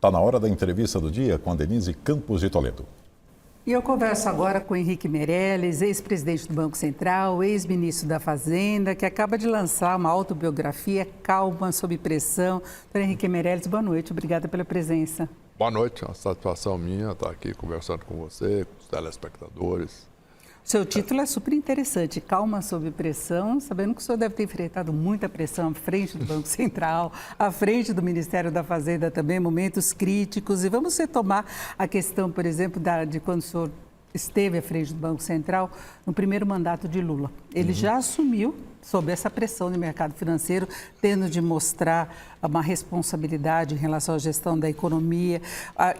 Está na hora da entrevista do dia com a Denise Campos de Toledo. E eu converso agora com Henrique Meirelles, ex-presidente do Banco Central, ex-ministro da Fazenda, que acaba de lançar uma autobiografia, Calma, sob pressão. Doutor Henrique Meirelles, boa noite, obrigada pela presença. Boa noite, é uma satisfação minha estar aqui conversando com você, com os telespectadores. Seu título é super interessante, Calma sob pressão, sabendo que o senhor deve ter enfrentado muita pressão à frente do Banco Central, à frente do Ministério da Fazenda também, momentos críticos. E vamos retomar a questão, por exemplo, de quando o senhor esteve à frente do Banco Central no primeiro mandato de Lula. Ele já assumiu sob essa pressão do mercado financeiro, tendo de mostrar uma responsabilidade em relação à gestão da economia.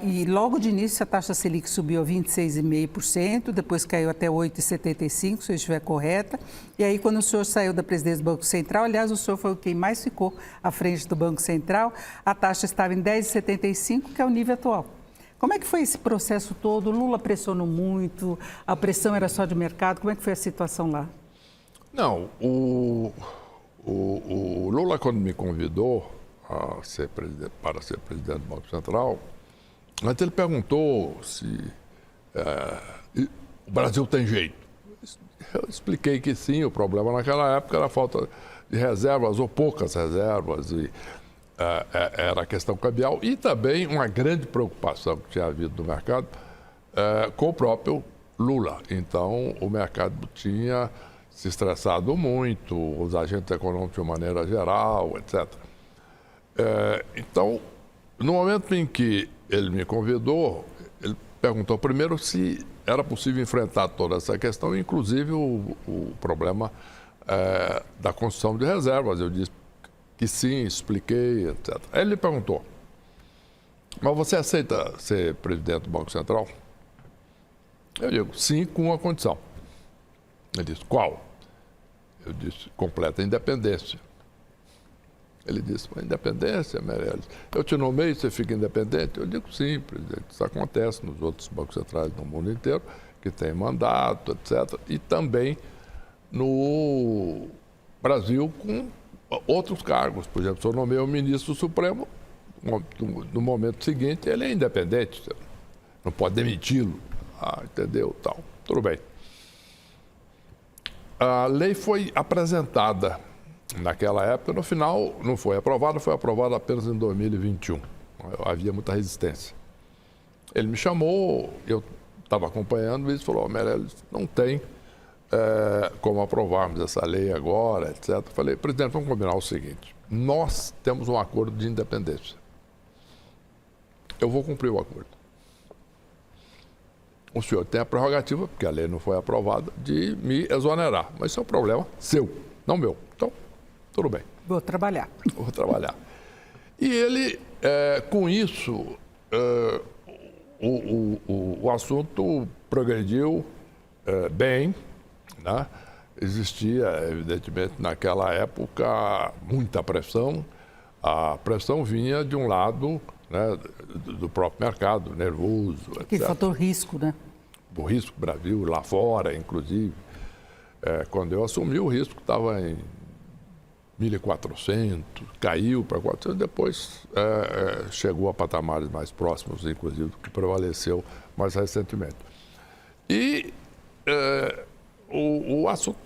E logo de início a taxa Selic subiu a 26,5%, depois caiu até 8,75%, se eu estiver correta. E aí quando o senhor saiu da presidência do Banco Central, aliás, o senhor foi quem mais ficou à frente do Banco Central, a taxa estava em 10,75%, que é o nível atual. Como é que foi esse processo todo? Lula pressionou muito, a pressão era só de mercado, como é que foi a situação lá? Não, o Lula, quando me convidou para ser presidente do Banco Central, antes ele perguntou se o Brasil tem jeito. Eu expliquei que sim, o problema naquela época era a falta de reservas ou poucas reservas, e era a questão cambial e também uma grande preocupação que tinha havido no mercado com o próprio Lula. Então, o mercado tinha se estressado muito, os agentes econômicos de uma maneira geral, etc. Então, no momento em que ele me convidou, ele perguntou primeiro se era possível enfrentar toda essa questão, inclusive o problema da construção de reservas. Eu disse que sim, expliquei, etc. Aí ele perguntou, mas você aceita ser presidente do Banco Central? Eu digo, sim, com uma condição. Ele disse, qual? Eu disse, completa independência. Ele disse, mas independência, Meirelles? Eu te nomeio, você fica independente? Eu digo, sim, presidente, isso acontece nos outros bancos centrais do mundo inteiro, que tem mandato, etc. E também no Brasil com outros cargos. Por exemplo, se eu nomeio o ministro Supremo, no momento seguinte ele é independente, não pode demiti-lo. Entendeu? Tal. Tudo bem. A lei foi apresentada naquela época, no final não foi aprovada, foi aprovada apenas em 2021. Havia muita resistência. Ele me chamou, eu estava acompanhando e falou, Meirelles, não tem como aprovarmos essa lei agora, etc. Eu falei, presidente, vamos combinar o seguinte, nós temos um acordo de independência. Eu vou cumprir o acordo. O senhor tem a prerrogativa, porque a lei não foi aprovada, de me exonerar. Mas isso é um problema seu, não meu. Então, tudo bem. Vou trabalhar. Vou trabalhar. E ele, com isso, o assunto progrediu bem, né? Existia, evidentemente, naquela época, muita pressão. A pressão vinha de um lado, né, do próprio mercado, nervoso, etc. Aquele fator risco, né? O risco do Brasil, lá fora, inclusive. Quando eu assumi, o risco estava em 1.400, caiu para 400, depois chegou a patamares mais próximos, inclusive, do que prevaleceu mais recentemente. E o assunto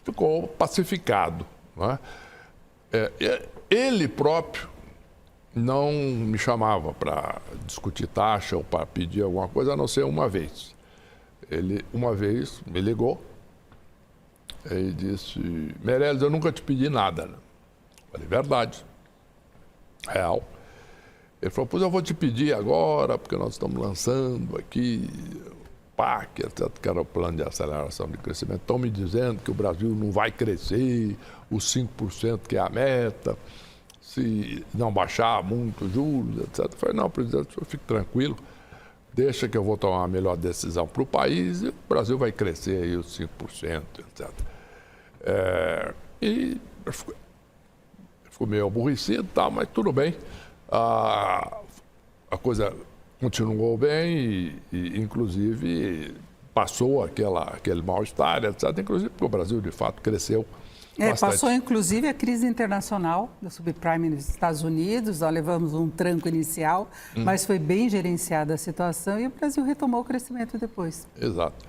ficou pacificado, né? Ele próprio não me chamava para discutir taxa ou para pedir alguma coisa, a não ser uma vez. Ele, uma vez, me ligou e disse, Meirelles, eu nunca te pedi nada. Falei, verdade, real. Ele falou, pois eu vou te pedir agora, porque nós estamos lançando aqui o PAC, etc., que era o Plano de Aceleração de Crescimento. Estão me dizendo que o Brasil não vai crescer, os 5% que é a meta, se não baixar muito os juros, etc. Eu falei, não, presidente, o senhor fique tranquilo, deixa que eu vou tomar a melhor decisão para o país e o Brasil vai crescer aí os 5%, etc. E ficou meio aborrecido e tal, mas tudo bem. A coisa continuou bem e inclusive, passou aquele mal-estar, etc. Inclusive porque o Brasil, de fato, cresceu bastante. Passou inclusive a crise internacional do subprime nos Estados Unidos, nós levamos um tranco inicial, mas foi bem gerenciada a situação e o Brasil retomou o crescimento depois. Exato.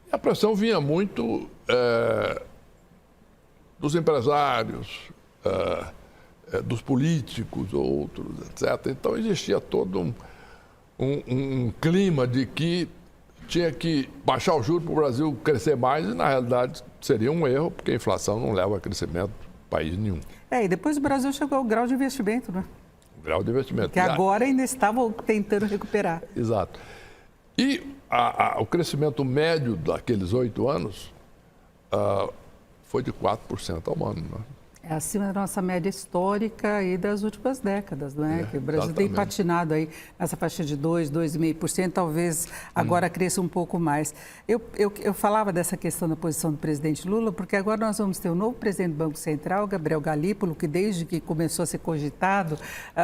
E a pressão vinha muito dos empresários, dos políticos, outros, etc. Então existia todo um clima de que tinha que baixar o juro para o Brasil crescer mais e, na realidade, seria um erro, porque a inflação não leva a crescimento em país nenhum. E depois o Brasil chegou ao grau de investimento, né? O grau de investimento. Que agora ainda estavam tentando recuperar. Exato. E o crescimento médio daqueles 8 anos foi de 4% ao ano, né? É acima da nossa média histórica e das últimas décadas, não é? Que o Brasil tem patinado aí nessa faixa de 2,5%, talvez agora cresça um pouco mais. Eu falava dessa questão da posição do presidente Lula, porque agora nós vamos ter o novo presidente do Banco Central, Gabriel Galípolo, que desde que começou a ser cogitado,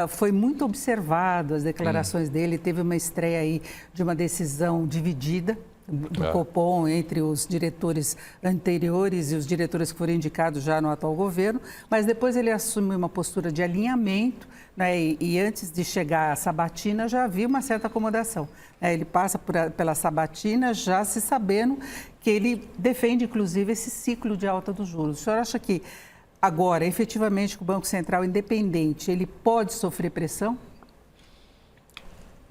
foi muito observado, as declarações dele, teve uma estreia aí de uma decisão dividida do Copom entre os diretores anteriores e os diretores que foram indicados já no atual governo, mas depois ele assumiu uma postura de alinhamento, né, e antes de chegar à sabatina já havia uma certa acomodação. Ele passa pela sabatina já se sabendo que ele defende, inclusive, esse ciclo de alta dos juros. O senhor acha que agora, efetivamente, que o Banco Central independente, ele pode sofrer pressão?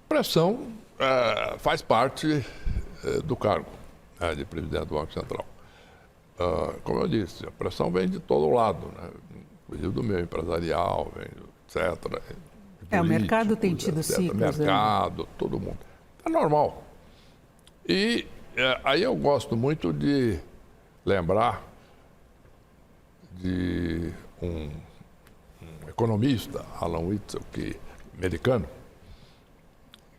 Pressão faz parte do cargo de presidente do Banco Central. Como eu disse, a pressão vem de todo lado, né? Inclusive do meio empresarial, vem, etc. O mercado tem tido ciclos. Mercado, todo mundo. É normal. E aí eu gosto muito de lembrar de um economista, Alan Witzel, americano,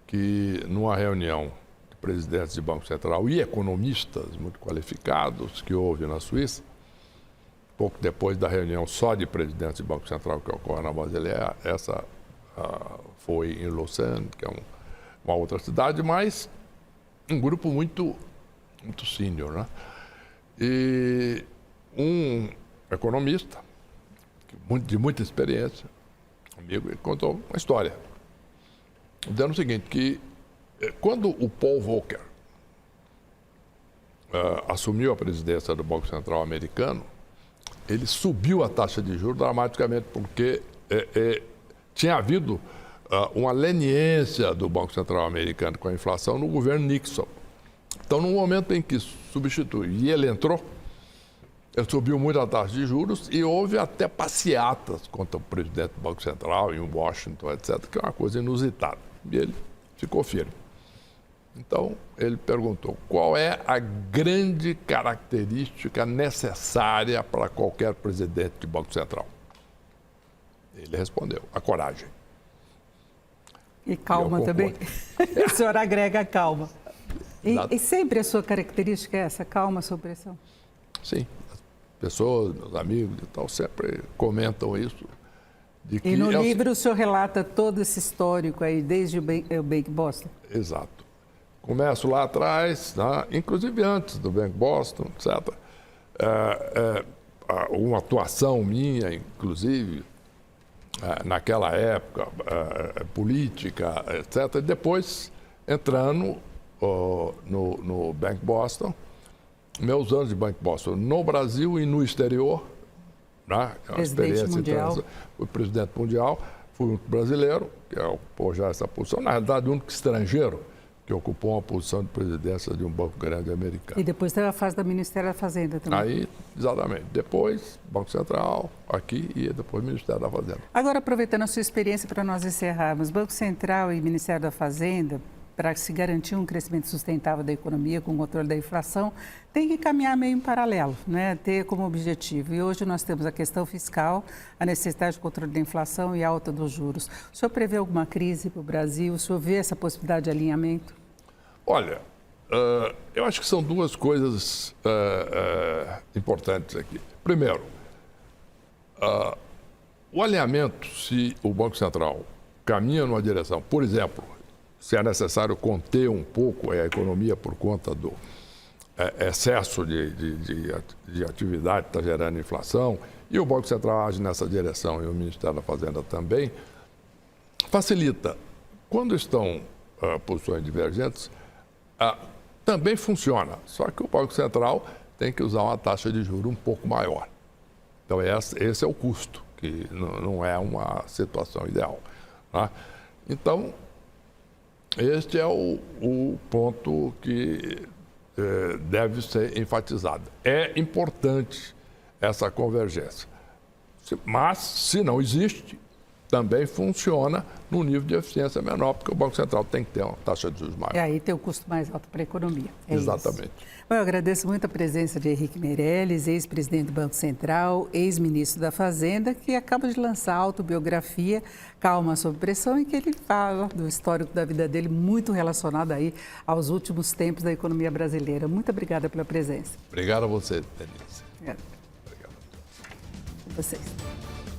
que numa reunião presidentes de Banco Central e economistas muito qualificados que houve na Suíça, pouco depois da reunião só de presidentes de Banco Central que ocorre na Basileia, essa foi em Lausanne, que é uma outra cidade, mas um grupo muito sênior, né? E um economista de muita experiência, amigo, ele contou uma história, dizendo o seguinte, que quando o Paul Volcker assumiu a presidência do Banco Central americano, ele subiu a taxa de juros dramaticamente, porque tinha havido uma leniência do Banco Central americano com a inflação no governo Nixon. Então, no momento em que substitui e ele entrou, ele subiu muito a taxa de juros e houve até passeatas contra o presidente do Banco Central em Washington, etc., que é uma coisa inusitada. E ele ficou firme. Então, ele perguntou, qual é a grande característica necessária para qualquer presidente de Banco Central? Ele respondeu, a coragem. E calma também. O senhor agrega calma. E sempre a sua característica é essa, calma sob pressão? Sim. As pessoas, meus amigos e tal, sempre comentam isso. E no livro o senhor relata todo esse histórico aí, desde o Bank Boston? Exato. Começo lá atrás, né? Inclusive antes do Bank Boston, etc. Uma atuação minha, inclusive, naquela época, política, etc. E depois, entrando no Bank Boston, meus anos de Bank Boston no Brasil e no exterior, né? Presidente mundial. Fui presidente mundial, fui um brasileiro, que é já essa posição, na realidade, o único estrangeiro que ocupou uma posição de presidência de um banco grande americano. E depois teve a fase do Ministério da Fazenda também. Aí, exatamente. Depois, Banco Central, aqui, e depois Ministério da Fazenda. Agora, aproveitando a sua experiência para nós encerrarmos, Banco Central e Ministério da Fazenda, para se garantir um crescimento sustentável da economia com o controle da inflação, tem que caminhar meio em paralelo, né? Ter como objetivo. E hoje nós temos a questão fiscal, a necessidade de controle da inflação e a alta dos juros. O senhor prevê alguma crise para o Brasil? O senhor vê essa possibilidade de alinhamento? Olha, eu acho que são duas coisas importantes aqui. Primeiro, o alinhamento, se o Banco Central caminha numa direção, por exemplo, se é necessário conter um pouco a economia por conta excesso de atividade está gerando inflação, e o Banco Central age nessa direção, e o Ministério da Fazenda também, facilita. Quando estão posições divergentes, também funciona, só que o Banco Central tem que usar uma taxa de juros um pouco maior. Então, esse é o custo, que não é uma situação ideal. Tá? Então, este é o ponto que deve ser enfatizado. É importante essa convergência. Mas, se não existe, também funciona num nível de eficiência menor, porque o Banco Central tem que ter uma taxa de juros maior. E aí tem o custo mais alto para a economia. Exatamente. Bom, eu agradeço muito a presença de Henrique Meirelles, ex-presidente do Banco Central, ex-ministro da Fazenda, que acaba de lançar a autobiografia Calma sob Pressão, em que ele fala do histórico da vida dele, muito relacionado aí aos últimos tempos da economia brasileira. Muito obrigada pela presença. Obrigado a você, Denise. Obrigada. Obrigado. A vocês.